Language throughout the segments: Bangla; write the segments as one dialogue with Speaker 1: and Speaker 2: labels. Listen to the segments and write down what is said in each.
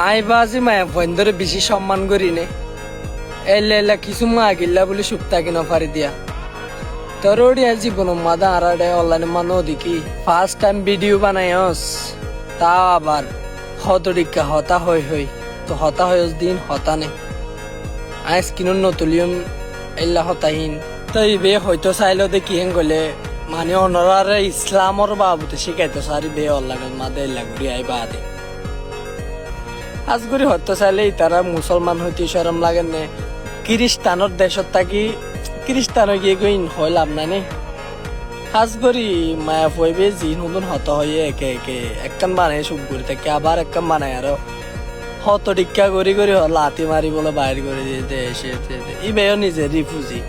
Speaker 1: আই বাজি মায়া বন্ধরে বেশি সম্মান করি নে এলে এলা কিছু মা গিল্লা বলে সুপ্তাকি নফারি দিয়া তোর ওড়িয়া জীবন মাদা আড়াড়ে অনলাইনে মানো দেখি ফার্স্ট টাইম ভিডিও বানাইস তা আবার হতডিকা হতা হই তো হতা হইস দিন হতা নে আইস কিনুন নতুলিয়ম এল্লা হতাহীন তো ইবে হয়তো চাইলো দেখি হেন গলে মানে অনরারে ইসলামর বাবুতে শিখাইতো সারি বে অনলাইনে মাদে এল্লা ঘুরি আই বাদে আজগুড়ি হত্যা চাইলে তারা মুসলমান হইতে সরম লাগে নে খ্রিস্টানোর দেশত থাকি খ্রিস্টান গিয়ে গইন হয় লাভ নাই নে আজগুড়ি মায়া ফইবে যি নতুন হত হয়ে একে একে একখান বানাই সুখ করে থাকে আবার একখান বানাই আরো হত টিক্কা করি লাতি মারি বলে বাইর করে দিয়ে দেশে ইবেও নিজে রিফুজি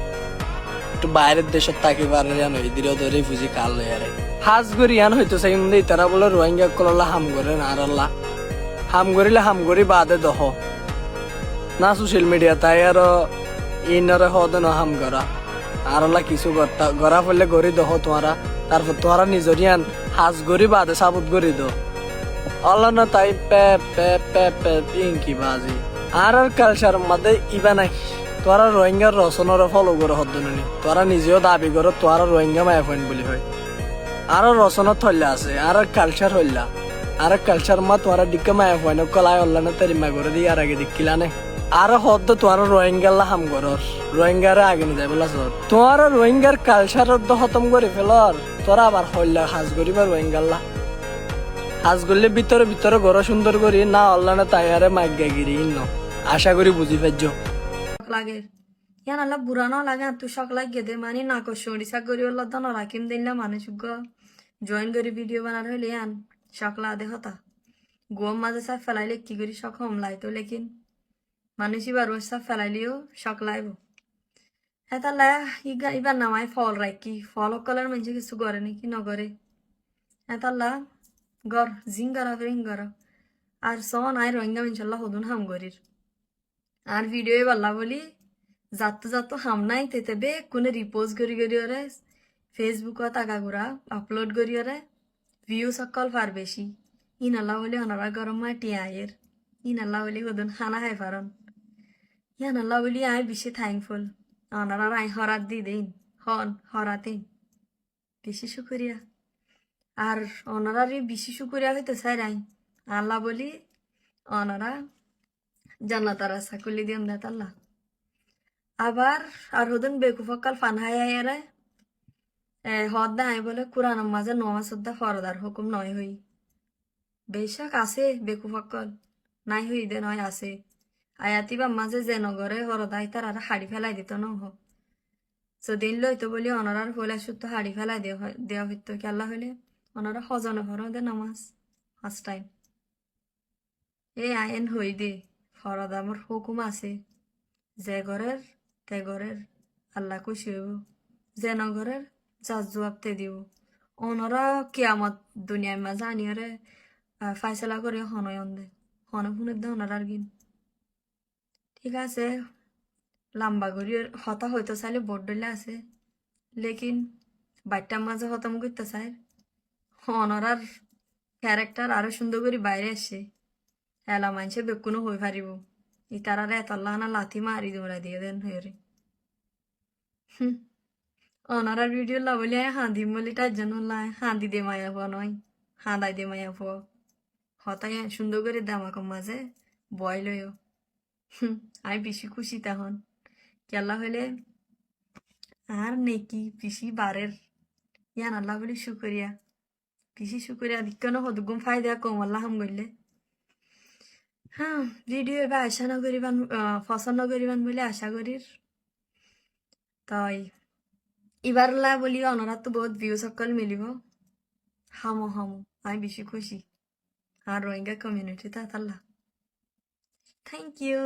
Speaker 1: একটু বাইরের দেশত থাকি পারে জানো ইদিরও তো রিফুজি কাল লয়ারে হাজগুড়ি ইয়ান হইতো চাই তারা বলে রোহিঙ্গা কললা হাম করে না আর আল্লাহ হাম করিলে হাম করি বাদে দহ না সোশ্যাল মিডিয়া তাই আর ইনরে হদ ন হাম করা আর কিছু গড়া ফেললে গড়ি দহ তোমারা তারপর তোমারা নিজরিয়ান হাজ গড়ি বাদে সাবুত গড়ি দো অল্লা না তাই পে পে পে পে ইঙ্কি বাজি আর কালচার মধ্যে ইবা নাই তোরা রোহিঙ্গার রচনার ফলো করে হদ নি তোরা নিজেও দাবি করো তোরা রোহিঙ্গা মায়া ফেন বলি হয় আর রচনা থল্লা আছে আর কালচার হইলা আর কালচার মা তোমার দিকে মায়া হয় না কলাই অল্লাহ না তারি মা করে দিয়ে আর আগে দেখিলা নে আর হদ তোমার রোহিঙ্গাল্লা হাম করর রোহিঙ্গার আগে নিয়ে যাবে তোমার রোহিঙ্গার কালচার খতম করে ফেলর তোরা আবার হইলা হাজ করিবা রোহিঙ্গাল্লা হাজ করলে ভিতরে ভিতরে ঘর সুন্দর করি না অল্লাহ না তাই আরে মাইক গাইগিরি ন আশা করি বুঝি পাইছ
Speaker 2: লাগে ইয়ান আল্লাহ বুড়ানো লাগে তুই শখ লাগে দে মানে না কর সরিষা করি ওল্লা তো রাখিম দিনলা মানুষ জয়েন করি ভিডিও বানার হইলে ইয়ান সকলা দে হতা গোম মাঝে সব ফেলাইলে কি করি শখ হমলাই তো লেকিন মানুষই বার সব ফেলাইলেও শখ লাইব হ্যাঁ তাহলে ইবার নামায় ফল রাখি ফল সকলের মানুষ কিছু করে নাকি নগরে হ্যাঁ তাহলে গর জিং গরা ফিরিং গর আর সন আয় রোহিঙ্গা ইনশাল্লাহ হদুন হাম গরির আর ভিডিও বললা বলি যাতো হাম নাই তেতে বে কোনে রিপোস্ট করি ওরে ফেসবুকত আগাগুড়া আপলোড করি ওরে ভিউ সকল ফার বেশি ইনাল্লা বলি অনারা গরম মায় টিয়াইয়ের ইনাল্লা বলি হদুন খানা খাই পারন ইয়ানাল্লা বলি আই বেশি থ্যাঙ্কফুল অনারা আই হরাত দি দিন হরাতে বেশি শুক্রিয়া আর অনারারই বেশি শুক্রিয়া হইতে চাই রাই আল্লাহ বলি অনারা জান্নাতার আশা করলি দিম দেত আল্লাহ আবার আর হদুন বেকুফকাল ফানহাই আয়ারে হদ না আই বলে কোরআন মাঝে নমাজ সদ্দা ফরদার হুকুম নয় হই বেশাক আছে বেকুফকল নাই হই দে নয় আছে আয়াতি বা মাঝে যে নগরে হরদাই তার আর হাড়ি ফেলাই দিত ন হোক যদিন লইতো বলি অনারার হলে শুদ্ধ হাড়ি ফেলাই দেওয়া হইতো কি আল্লাহ হইলে অনারা হজনে ফর দে নামাজ ফার্স্ট টাইম আইন হই দে ফরদ আমার হুকুম আছে যে ঘরের তে ঘরের আল্লাহ খুশি হইব যে নগরের যার জবাব তে দিব অনরা কিয়ামত দুনিয়ার মাঝে আনিয়ারে ফাইসলা করে হনয়ন দে হনে দে ওনারার গিন ঠিক আছে লম্বা করি হতা হইতে চাইলে বোর্ড ডলে আছে লেকিন বাচ্চার মাঝে হতাম করতে চাই অনরার ক্যারেক্টার আরো সুন্দর করে বাইরে আসছে এলা মানছে বেকুনো হয়ে পারিব ই তারারে এতল্লা না লাথি মারি দৌড়া দিয়ে দেন হয়ে রে অনারার ভিডিও লাভলি হাঁদি বলি তার জন্য হাঁদি দে মায়া পো নয় হাঁদাই দে মায়া পো হতাই সুন্দর করে দামাকম মাঝে বয় লয় আমি বেশি খুশি তখন কেলা হইলে আর নেকি পিসি বারের ইয়ান আল্লাহ বলি শুকরিয়া পিসি শুকরিয়া কেন হদগুম ফায়দা কম আল্লাহ হাম করলে হ্যাঁ ভিডিও এবার আশা নগরিবান পছন্দ করিবান বলে আশা করির তাই এবার বলি অনারা তো বহুত ভিউ সকল মিলিব হামো আমি বেশি খুশি আর রোহিঙ্গা কমিউনিটি তা আল্লাহ থ্যাংক ইউ